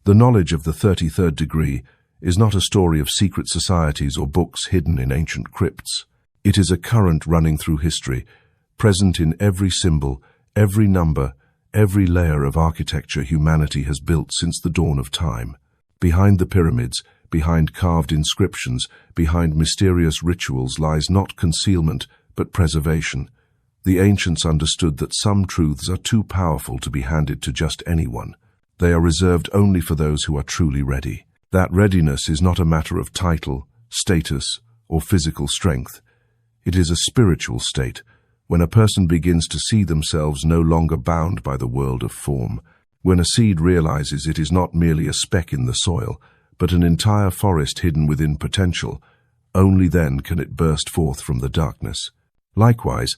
The knowledge of the 33rd degree is not a story of secret societies or books hidden in ancient crypts. It is a current running through history, present in every symbol, every number, every layer of architecture humanity has built since the dawn of time. Behind the pyramids, behind carved inscriptions, behind mysterious rituals lies not concealment, but preservation. The ancients understood that some truths are too powerful to be handed to just anyone. They are reserved only for those who are truly ready. That readiness is not a matter of title, status, or physical strength. It is a spiritual state, when a person begins to see themselves no longer bound by the world of form, when a seed realizes it is not merely a speck in the soil, but an entire forest hidden within potential. Only then can it burst forth from the darkness. Likewise,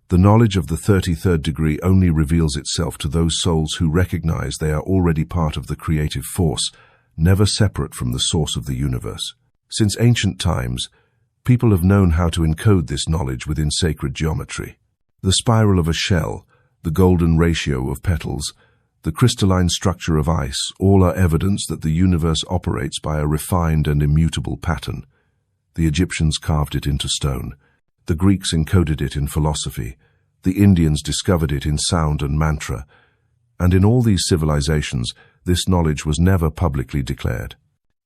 the knowledge of the 33rd degree only reveals itself to those souls who recognize they are already part of the creative force, never separate from the source of the universe. Since ancient times, people have known how to encode this knowledge within sacred geometry. The spiral of a shell, the golden ratio of petals, the crystalline structure of ice, all are evidence that the universe operates by a refined and immutable pattern. The Egyptians carved it into stone. The Greeks encoded it in philosophy. The Indians discovered it in sound and mantra. And in all these civilizations, this knowledge was never publicly declared.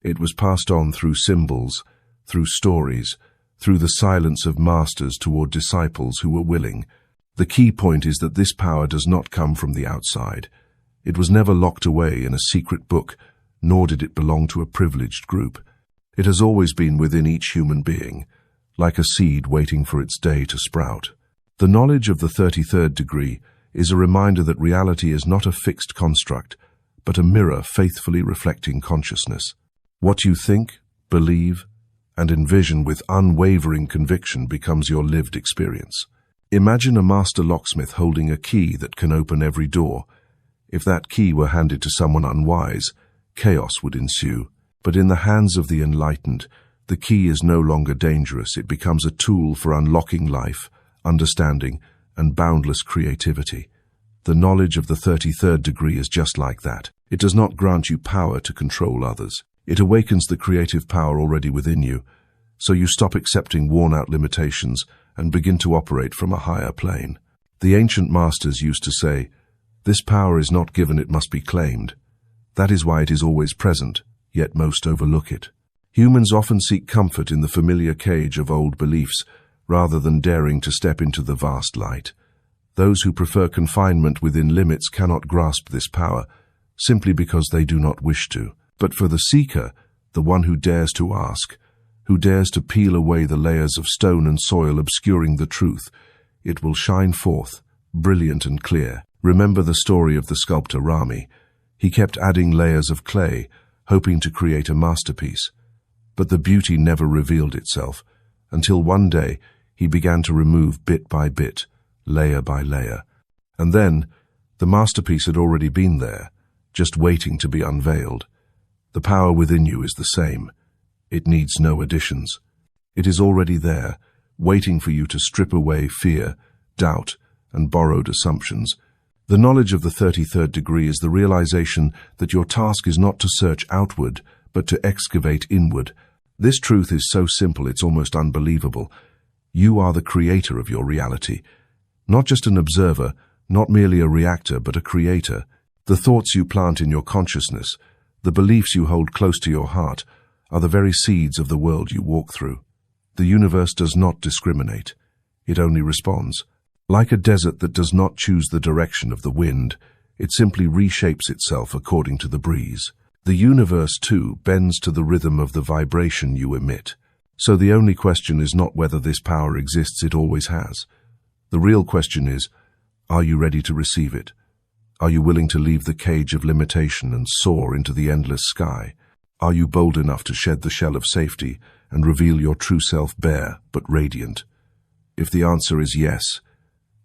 It was passed on through symbols, through stories, through the silence of masters toward disciples who were willing. The key point is that this power does not come from the outside. It was never locked away in a secret book, nor did it belong to a privileged group. It has always been within each human being, like a seed waiting for its day to sprout. The knowledge of the 33rd degree is a reminder that reality is not a fixed construct, but a mirror faithfully reflecting consciousness. What you think, believe, and envision with unwavering conviction becomes your lived experience. Imagine a master locksmith holding a key that can open every door. If that key were handed to someone unwise, chaos would ensue. But in the hands of the enlightened, the key is no longer dangerous. It becomes a tool for unlocking life, understanding, and boundless creativity. The knowledge of the 33rd degree is just like that. It does not grant you power to control others. It awakens the creative power already within you, so you stop accepting worn-out limitations and begin to operate from a higher plane. The ancient masters used to say, "This power is not given, it must be claimed." That is why it is always present, yet most overlook it. Humans often seek comfort in the familiar cage of old beliefs, rather than daring to step into the vast light. Those who prefer confinement within limits cannot grasp this power, simply because they do not wish to. But for the seeker, the one who dares to ask, who dares to peel away the layers of stone and soil obscuring the truth, it will shine forth, brilliant and clear. Remember the story of the sculptor Rami. He kept adding layers of clay, hoping to create a masterpiece. But the beauty never revealed itself, until one day he began to remove bit by bit, layer by layer. And then, the masterpiece had already been there, just waiting to be unveiled. The power within you is the same. It needs no additions. It is already there, waiting for you to strip away fear, doubt, and borrowed assumptions. The knowledge of the 33rd degree is the realization that your task is not to search outward, but to excavate inward. This truth is so simple it's almost unbelievable. You are the creator of your reality. Not just an observer, not merely a reactor, but a creator. The thoughts you plant in your consciousness, the beliefs you hold close to your heart, are the very seeds of the world you walk through. The universe does not discriminate. It only responds. Like a desert that does not choose the direction of the wind, it simply reshapes itself according to the breeze. The universe, too, bends to the rhythm of the vibration you emit. So the only question is not whether this power exists, it always has. The real question is, are you ready to receive it? Are you willing to leave the cage of limitation and soar into the endless sky? Are you bold enough to shed the shell of safety and reveal your true self bare but radiant? If the answer is yes,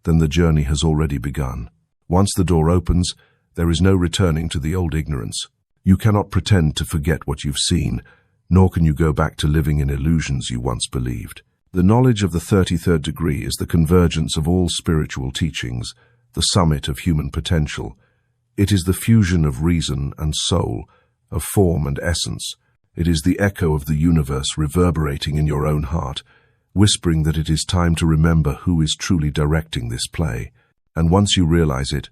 then the journey has already begun. Once the door opens, there is no returning to the old ignorance. You cannot pretend to forget what you've seen, nor can you go back to living in illusions you once believed. The knowledge of the 33rd degree is the convergence of all spiritual teachings, the summit of human potential. It is the fusion of reason and soul, of form and essence. It is the echo of the universe reverberating in your own heart, whispering that it is time to remember who is truly directing this play. And once you realize it,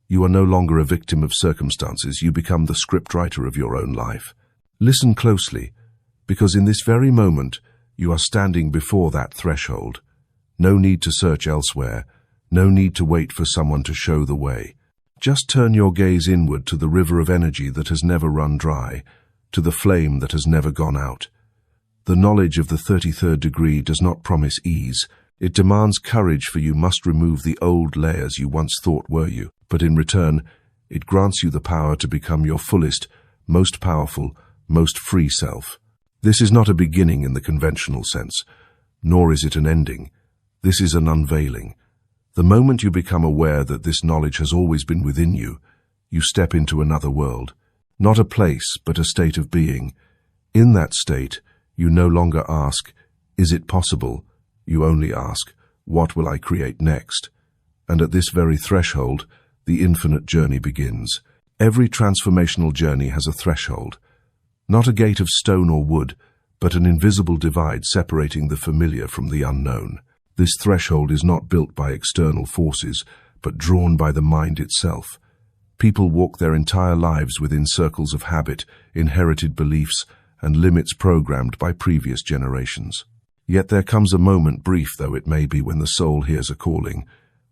you are no longer a victim of circumstances, you become the scriptwriter of your own life. Listen closely, because in this very moment, you are standing before that threshold. No need to search elsewhere, no need to wait for someone to show the way. Just turn your gaze inward to the river of energy that has never run dry, to the flame that has never gone out. The knowledge of the 33rd degree does not promise ease. It demands courage, for you must remove the old layers you once thought were you. But in return, it grants you the power to become your fullest, most powerful, most free self. This is not a beginning in the conventional sense, nor is it an ending. This is an unveiling. The moment you become aware that this knowledge has always been within you, you step into another world. Not a place, but a state of being. In that state, you no longer ask, "Is it possible?" You only ask, "What will I create next?" And at this very threshold, the infinite journey begins. Every transformational journey has a threshold. Not a gate of stone or wood, but an invisible divide separating the familiar from the unknown. This threshold is not built by external forces, but drawn by the mind itself. People walk their entire lives within circles of habit, inherited beliefs, and limits programmed by previous generations. Yet there comes a moment, brief though it may be, when the soul hears a calling,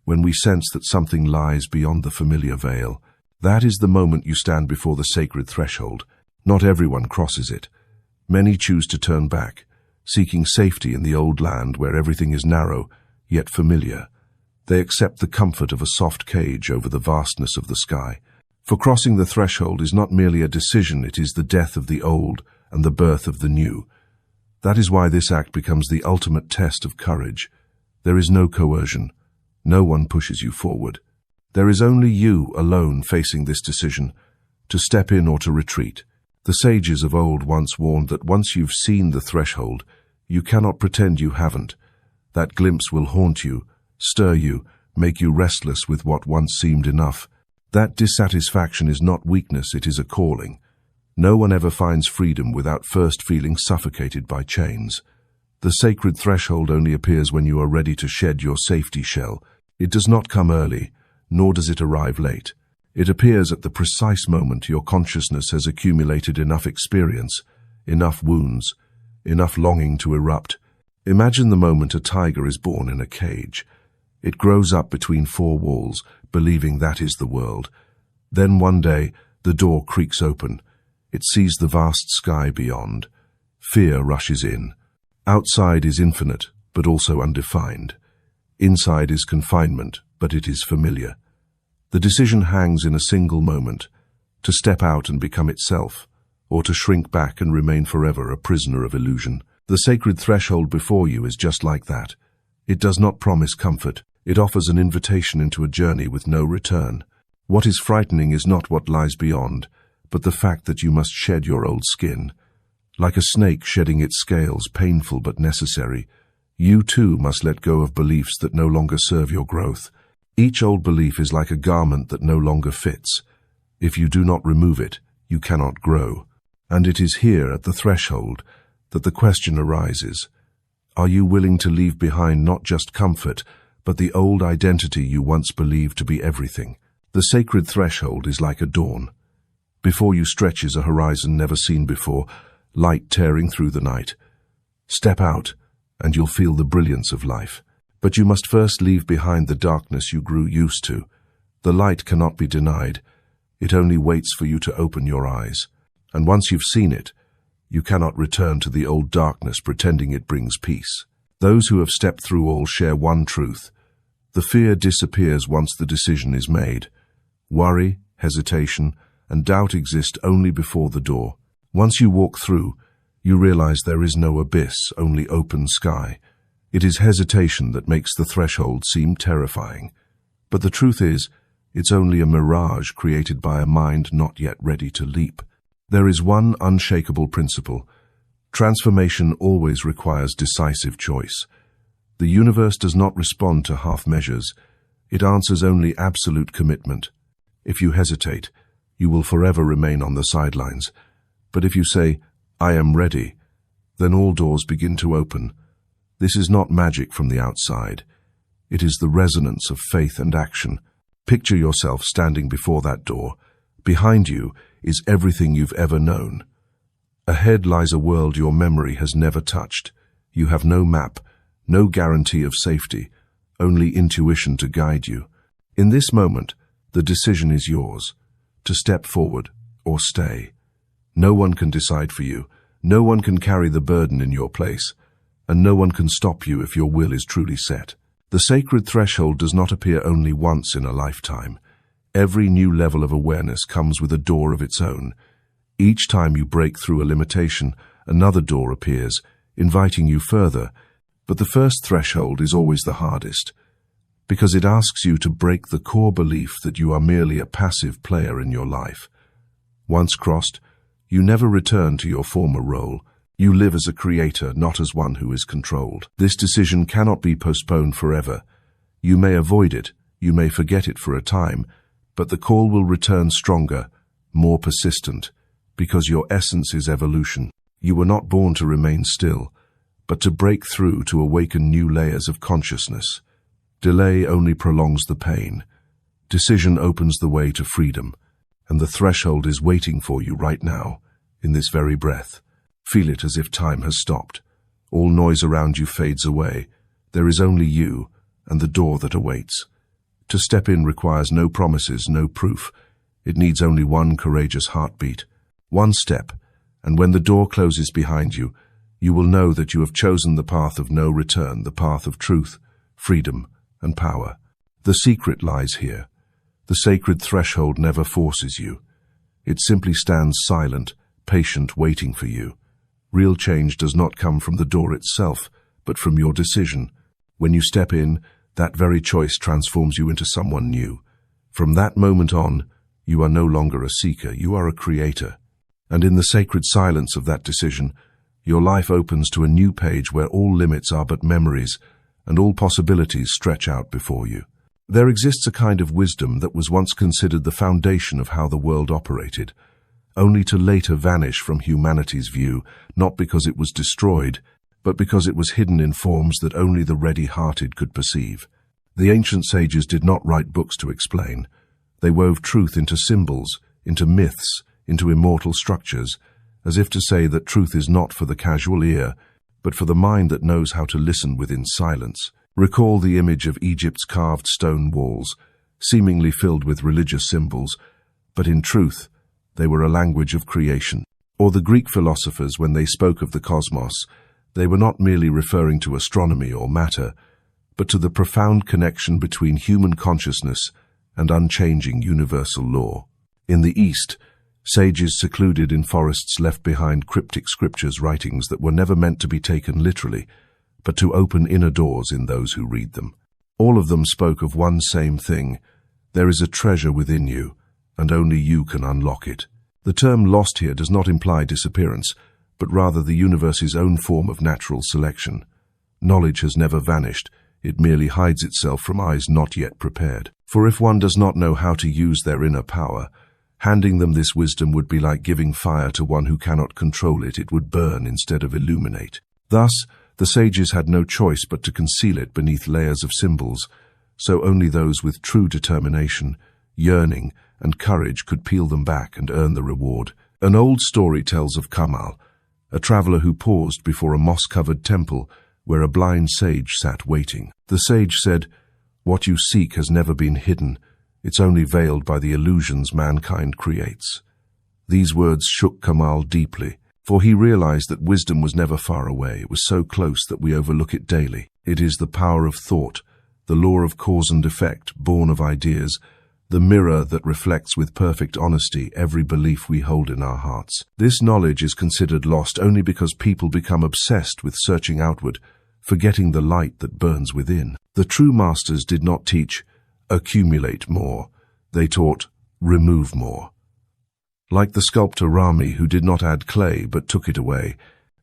when we sense that something lies beyond the familiar veil. That is the moment you stand before the sacred threshold. Not everyone crosses it. Many choose to turn back, seeking safety in the old land where everything is narrow, yet familiar. They accept the comfort of a soft cage over the vastness of the sky. For crossing the threshold is not merely a decision, it is the death of the old and the birth of the new. That is why this act becomes the ultimate test of courage. There is no coercion. No one pushes you forward. There is only you alone facing this decision, to step in or to retreat. The sages of old once warned that once you've seen the threshold, you cannot pretend you haven't. That glimpse will haunt you, stir you, make you restless with what once seemed enough. That dissatisfaction is not weakness, it is a calling. No one ever finds freedom without first feeling suffocated by chains. The sacred threshold only appears when you are ready to shed your safety shell. It does not come early, nor does it arrive late. It appears at the precise moment your consciousness has accumulated enough experience, enough wounds, enough longing to erupt. Imagine the moment a tiger is born in a cage. It grows up between four walls, believing that is the world. Then one day, the door creaks open. It sees the vast sky beyond. Fear rushes in. Outside is infinite, but also undefined. Inside is confinement, but it is familiar. The decision hangs in a single moment, to step out and become itself, or to shrink back and remain forever a prisoner of illusion. The sacred threshold before you is just like that. It does not promise comfort. It offers an invitation into a journey with no return. What is frightening is not what lies beyond, but the fact that you must shed your old skin. Like a snake shedding its scales, painful but necessary, you too must let go of beliefs that no longer serve your growth. Each old belief is like a garment that no longer fits. If you do not remove it, you cannot grow. And it is here, at the threshold, that the question arises. Are you willing to leave behind not just comfort, but the old identity you once believed to be everything? The sacred threshold is like a dawn. Before you stretches a horizon never seen before, light tearing through the night. Step out, and you'll feel the brilliance of life. But you must first leave behind the darkness you grew used to. The light cannot be denied. It only waits for you to open your eyes. And once you've seen it, you cannot return to the old darkness pretending it brings peace. Those who have stepped through all share one truth. The fear disappears once the decision is made. Worry, hesitation, and doubt exist only before the door. Once you walk through, you realize there is no abyss, only open sky. It is hesitation that makes the threshold seem terrifying. But the truth is, it's only a mirage created by a mind not yet ready to leap. There is one unshakable principle. Transformation always requires decisive choice. The universe does not respond to half measures. It answers only absolute commitment. If you hesitate, you will forever remain on the sidelines, But if you say, "I am ready," then all doors begin to open. This is not magic from the outside. It is the resonance of faith and action. Picture yourself standing before that door. Behind you is everything you've ever known. Ahead lies a world your memory has never touched. You have no map, no guarantee of safety, only intuition to guide you. In this moment, the decision is yours, to step forward or stay. No one can decide for you. No one can carry the burden in your place, and no one can stop you if your will is truly set. The sacred threshold does not appear only once in a lifetime. Every new level of awareness comes with a door of its own. Each time you break through a limitation, another door appears, inviting you further. But the first threshold is always the hardest, because it asks you to break the core belief that you are merely a passive player in your life. Once crossed, you never return to your former role. You live as a creator, not as one who is controlled. This decision cannot be postponed forever. You may avoid it, you may forget it for a time, but the call will return stronger, more persistent, because your essence is evolution. You were not born to remain still, but to break through, to awaken new layers of consciousness. Delay only prolongs the pain. Decision opens the way to freedom, and the threshold is waiting for you right now, in this very breath. Feel it as if time has stopped. All noise around you fades away. There is only you and the door that awaits. To step in requires no promises, no proof. It needs only one courageous heartbeat. One step, and when the door closes behind you, you will know that you have chosen the path of no return, the path of truth, freedom, and power. The secret lies here. The sacred threshold never forces you. It simply stands silent, patient, waiting for you. Real change does not come from the door itself, but from your decision. When you step in, that very choice transforms you into someone new. From that moment on, you are no longer a seeker, you are a creator. And in the sacred silence of that decision, your life opens to a new page where all limits are but memories, and all possibilities stretch out before you. There exists a kind of wisdom that was once considered the foundation of how the world operated, only to later vanish from humanity's view, not because it was destroyed, but because it was hidden in forms that only the ready-hearted could perceive. The ancient sages did not write books to explain. They wove truth into symbols, into myths, into immortal structures, as if to say that truth is not for the casual ear, but for the mind that knows how to listen within silence. Recall the image of Egypt's carved stone walls, seemingly filled with religious symbols, but in truth, they were a language of creation. Or the Greek philosophers, when they spoke of the cosmos, they were not merely referring to astronomy or matter, but to the profound connection between human consciousness and unchanging universal law. In the East, sages secluded in forests left behind cryptic scriptures, writings that were never meant to be taken literally, but to open inner doors in those who read them. All of them spoke of one same thing: there is a treasure within you, and only you can unlock it. The term lost here does not imply disappearance, but rather the universe's own form of natural selection. Knowledge has never vanished, it merely hides itself from eyes not yet prepared. For if one does not know how to use their inner power, handing them this wisdom would be like giving fire to one who cannot control it. It would burn instead of illuminate. Thus, the sages had no choice but to conceal it beneath layers of symbols, so only those with true determination, yearning, and courage could peel them back and earn the reward. An old story tells of Kamal, a traveler who paused before a moss-covered temple where a blind sage sat waiting. The sage said, "What you seek has never been hidden. It's only veiled by the illusions mankind creates." These words shook Kamal deeply, for he realized that wisdom was never far away. It was so close that we overlook it daily. It is the power of thought, the law of cause and effect, born of ideas, the mirror that reflects with perfect honesty every belief we hold in our hearts. This knowledge is considered lost only because people become obsessed with searching outward, forgetting the light that burns within. The true masters did not teach, accumulate more. They taught, remove more. Like the sculptor Rami, who did not add clay but took it away,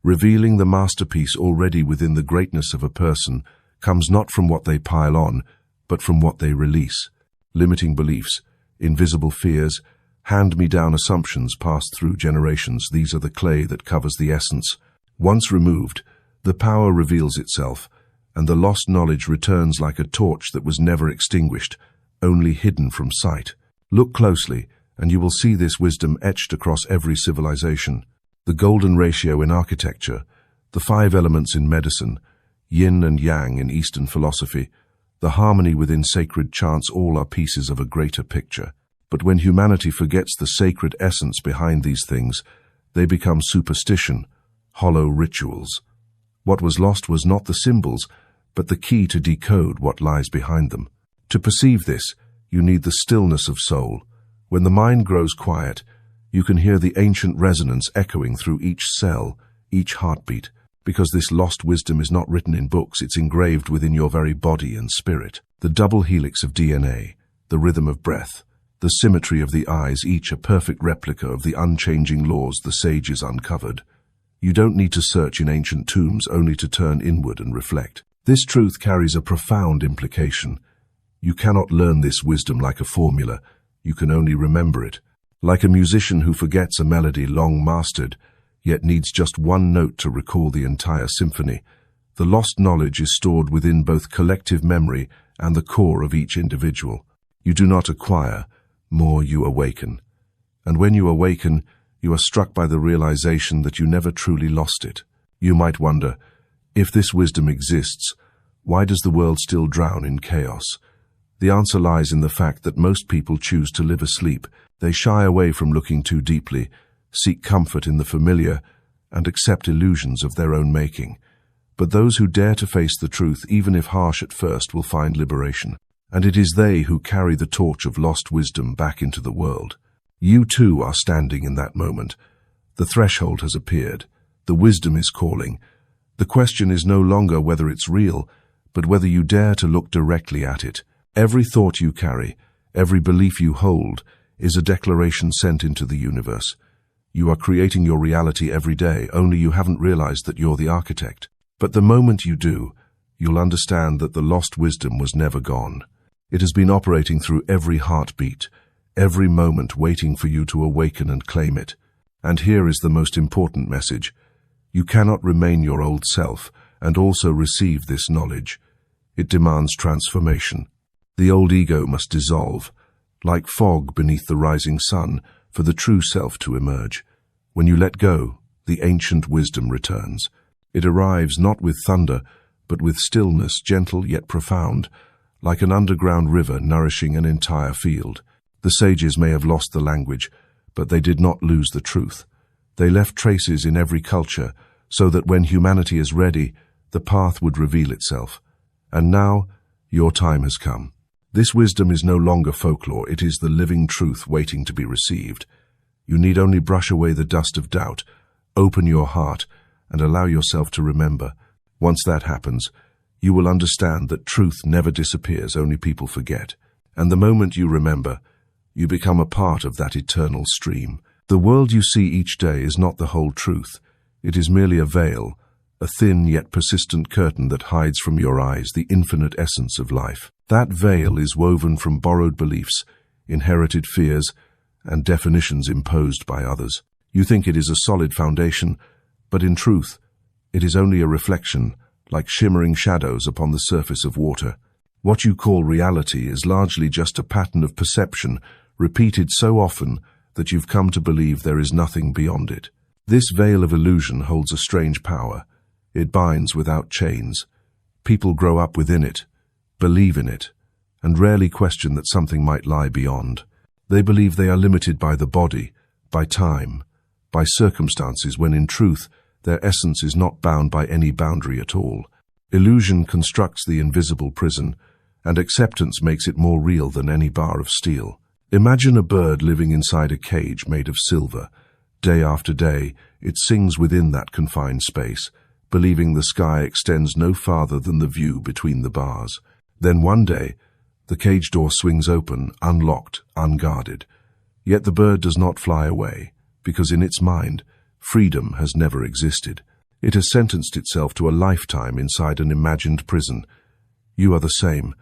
revealing the masterpiece already within the greatness of a person comes not from what they pile on, but from what they release. Limiting beliefs, invisible fears, hand-me-down assumptions passed through generations. These are the clay that covers the essence. Once removed, the power reveals itself, and the lost knowledge returns like a torch that was never extinguished, only hidden from sight. Look closely, and you will see this wisdom etched across every civilization. The golden ratio in architecture, the 5 elements in medicine, yin and yang in Eastern philosophy, the harmony within sacred chants, all are pieces of a greater picture. But when humanity forgets the sacred essence behind these things, they become superstition, hollow rituals. What was lost was not the symbols, but the key to decode what lies behind them. To perceive this, you need the stillness of soul. When the mind grows quiet, you can hear the ancient resonance echoing through each cell, each heartbeat, because this lost wisdom is not written in books, it's engraved within your very body and spirit. The double helix of DNA, the rhythm of breath, the symmetry of the eyes, each a perfect replica of the unchanging laws the sages uncovered. You don't need to search in ancient tombs only to turn inward and reflect. This truth carries a profound implication. You cannot learn this wisdom like a formula, you can only remember it. Like a musician who forgets a melody long mastered, yet needs just one note to recall the entire symphony. The lost knowledge is stored within both collective memory and the core of each individual. You do not acquire, more you awaken. And when you awaken, you are struck by the realization that you never truly lost it. You might wonder, if this wisdom exists, why does the world still drown in chaos? The answer lies in the fact that most people choose to live asleep. They shy away from looking too deeply, seek comfort in the familiar, and accept illusions of their own making. But those who dare to face the truth, even if harsh at first, will find liberation. And it is they who carry the torch of lost wisdom back into the world. You too are standing in that moment. The threshold has appeared. The wisdom is calling. The question is no longer whether it's real, but whether you dare to look directly at it. Every thought you carry, every belief you hold, is a declaration sent into the universe. You are creating your reality every day, only you haven't realized that you're the architect. But the moment you do, you'll understand that the lost wisdom was never gone. It has been operating through every heartbeat, every moment, waiting for you to awaken and claim it. And here is the most important message. You cannot remain your old self and also receive this knowledge. It demands transformation. The old ego must dissolve, like fog beneath the rising sun, for the true self to emerge. When you let go, the ancient wisdom returns. It arrives not with thunder, but with stillness, gentle yet profound, like an underground river nourishing an entire field. The sages may have lost the language, but they did not lose the truth. They left traces in every culture, so that when humanity is ready, the path would reveal itself. And now, your time has come. This wisdom is no longer folklore, it is the living truth waiting to be received. You need only brush away the dust of doubt, open your heart, and allow yourself to remember. Once that happens, you will understand that truth never disappears, only people forget. And the moment you remember, you become a part of that eternal stream. The world you see each day is not the whole truth. It is merely a veil, a thin yet persistent curtain that hides from your eyes the infinite essence of life. That veil is woven from borrowed beliefs, inherited fears, and definitions imposed by others. You think it is a solid foundation, but in truth, it is only a reflection, like shimmering shadows upon the surface of water. What you call reality is largely just a pattern of perception, repeated so often that you've come to believe there is nothing beyond it. This veil of illusion holds a strange power. It binds without chains. People grow up within it, believe in it, and rarely question that something might lie beyond. They believe they are limited by the body, by time, by circumstances, when in truth, their essence is not bound by any boundary at all. Illusion constructs the invisible prison, and acceptance makes it more real than any bar of steel. Imagine a bird living inside a cage made of silver. Day after day, it sings within that confined space, believing the sky extends no farther than the view between the bars. Then one day, the cage door swings open, unlocked, unguarded. Yet the bird does not fly away, because in its mind, freedom has never existed. It has sentenced itself to a lifetime inside an imagined prison. You are the same.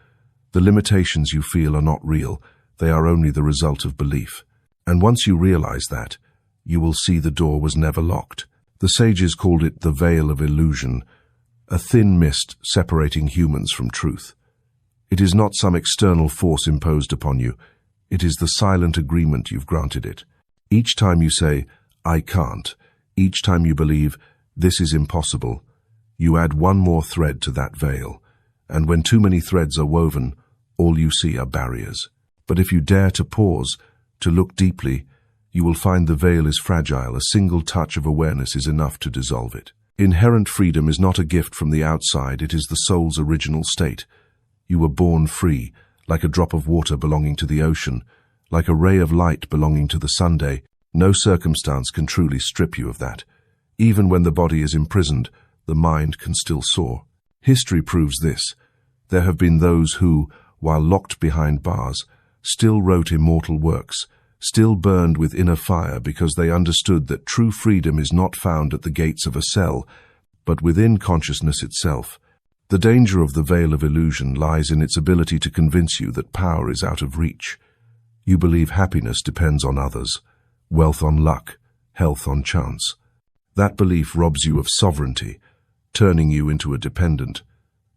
The limitations you feel are not real. They are only the result of belief. And once you realize that, you will see the door was never locked. The sages called it the veil of illusion, a thin mist separating humans from truth. It is not some external force imposed upon you. It is the silent agreement you've granted it. Each time you say, I can't, each time you believe, this is impossible, you add one more thread to that veil. And when too many threads are woven, all you see are barriers. But if you dare to pause, to look deeply, you will find the veil is fragile. A single touch of awareness is enough to dissolve it. Inherent freedom is not a gift from the outside, it is the soul's original state. You were born free, like a drop of water belonging to the ocean, like a ray of light belonging to the Sunday. No circumstance can truly strip you of that. Even when the body is imprisoned, the mind can still soar. History proves this. There have been those who, while locked behind bars, still wrote immortal works, still burned with inner fire because they understood that true freedom is not found at the gates of a cell, but within consciousness itself. The danger of the veil of illusion lies in its ability to convince you that power is out of reach. You believe happiness depends on others, wealth on luck, health on chance. That belief robs you of sovereignty, turning you into a dependent.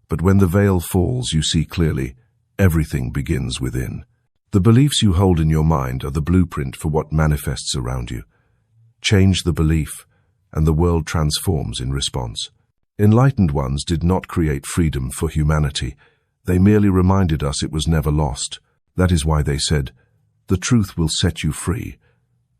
But when the veil falls, you see clearly, everything begins within. The beliefs you hold in your mind are the blueprint for what manifests around you. Change the belief, and the world transforms in response. Enlightened ones did not create freedom for humanity. They merely reminded us it was never lost. That is why they said, the truth will set you free.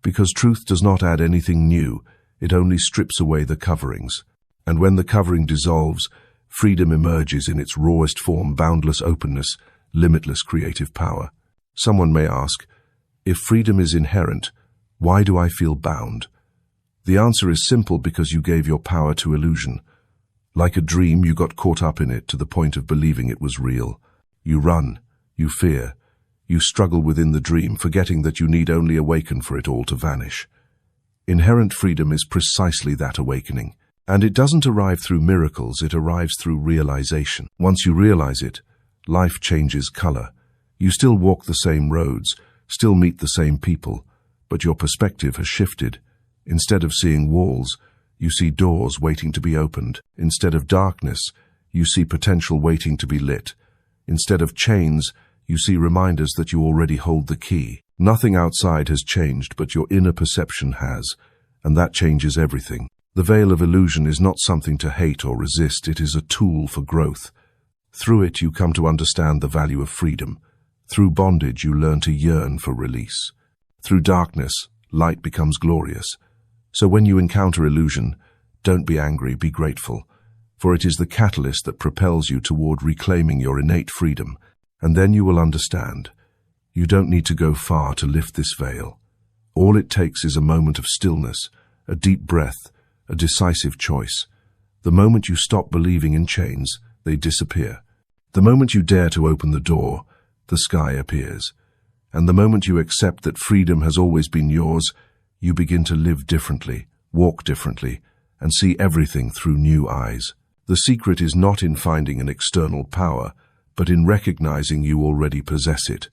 Because truth does not add anything new, it only strips away the coverings. And when the covering dissolves, freedom emerges in its rawest form, boundless openness, limitless creative power. Someone may ask, if freedom is inherent, why do I feel bound? The answer is simple: because you gave your power to illusion. Like a dream, you got caught up in it to the point of believing it was real. You run, you fear, you struggle within the dream, forgetting that you need only awaken for it all to vanish. Inherent freedom is precisely that awakening. And it doesn't arrive through miracles, it arrives through realization. Once you realize it, life changes color. You still walk the same roads, still meet the same people, but your perspective has shifted. Instead of seeing walls, you see doors waiting to be opened. Instead of darkness, you see potential waiting to be lit. Instead of chains, you see reminders that you already hold the key. Nothing outside has changed, but your inner perception has, and that changes everything. The veil of illusion is not something to hate or resist, it is a tool for growth. Through it, you come to understand the value of freedom. Through bondage, you learn to yearn for release. Through darkness, light becomes glorious. So when you encounter illusion, don't be angry, be grateful, for it is the catalyst that propels you toward reclaiming your innate freedom. And then you will understand. You don't need to go far to lift this veil. All it takes is a moment of stillness, a deep breath, a decisive choice. The moment you stop believing in chains, they disappear. The moment you dare to open the door, the sky appears. And the moment you accept that freedom has always been yours, you begin to live differently, walk differently, and see everything through new eyes. The secret is not in finding an external power, but in recognizing you already possess it.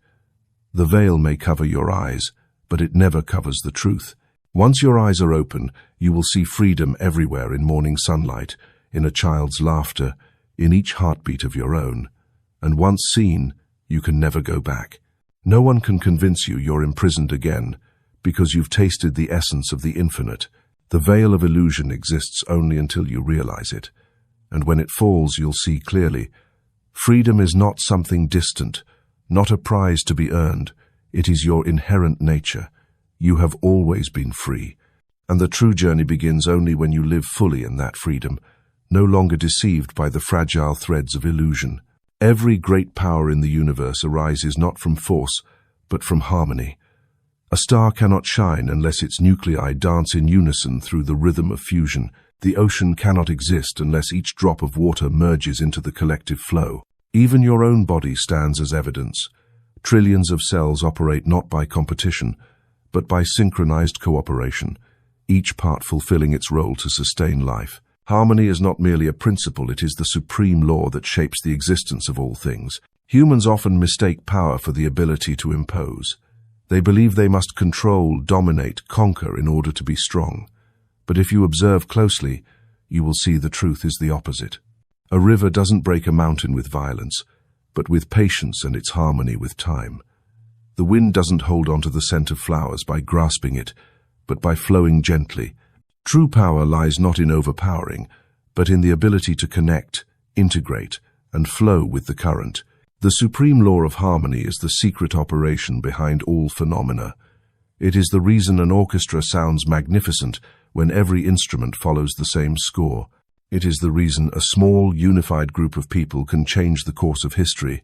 The veil may cover your eyes, but it never covers the truth. Once your eyes are open, you will see freedom everywhere, in morning sunlight, in a child's laughter, in each heartbeat of your own. And once seen, you can never go back. No one can convince you you're imprisoned again, because you've tasted the essence of the infinite. The veil of illusion exists only until you realize it. And when it falls, you'll see clearly. Freedom is not something distant, not a prize to be earned. It is your inherent nature. You have always been free. And the true journey begins only when you live fully in that freedom, no longer deceived by the fragile threads of illusion. Every great power in the universe arises not from force, but from harmony. A star cannot shine unless its nuclei dance in unison through the rhythm of fusion. The ocean cannot exist unless each drop of water merges into the collective flow. Even your own body stands as evidence. Trillions of cells operate not by competition, but by synchronized cooperation, each part fulfilling its role to sustain life. Harmony is not merely a principle, it is the supreme law that shapes the existence of all things. Humans often mistake power for the ability to impose. They believe they must control, dominate, conquer in order to be strong. But if you observe closely, you will see the truth is the opposite. A river doesn't break a mountain with violence, but with patience and its harmony with time. The wind doesn't hold onto the scent of flowers by grasping it, but by flowing gently. True power lies not in overpowering, but in the ability to connect, integrate, and flow with the current. The supreme law of harmony is the secret operation behind all phenomena. It is the reason an orchestra sounds magnificent when every instrument follows the same score. It is the reason a small, unified group of people can change the course of history,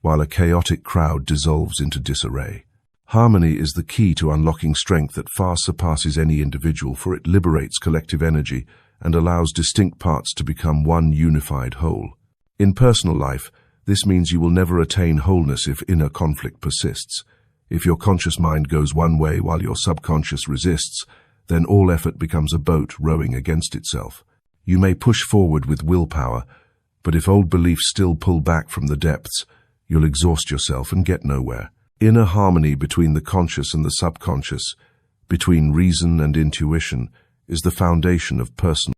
while a chaotic crowd dissolves into disarray. Harmony is the key to unlocking strength that far surpasses any individual, for it liberates collective energy and allows distinct parts to become one unified whole. In personal life, this means you will never attain wholeness if inner conflict persists. If your conscious mind goes one way while your subconscious resists, then all effort becomes a boat rowing against itself. You may push forward with willpower, but if old beliefs still pull back from the depths, you'll exhaust yourself and get nowhere. Inner harmony between the conscious and the subconscious, between reason and intuition, is the foundation of personal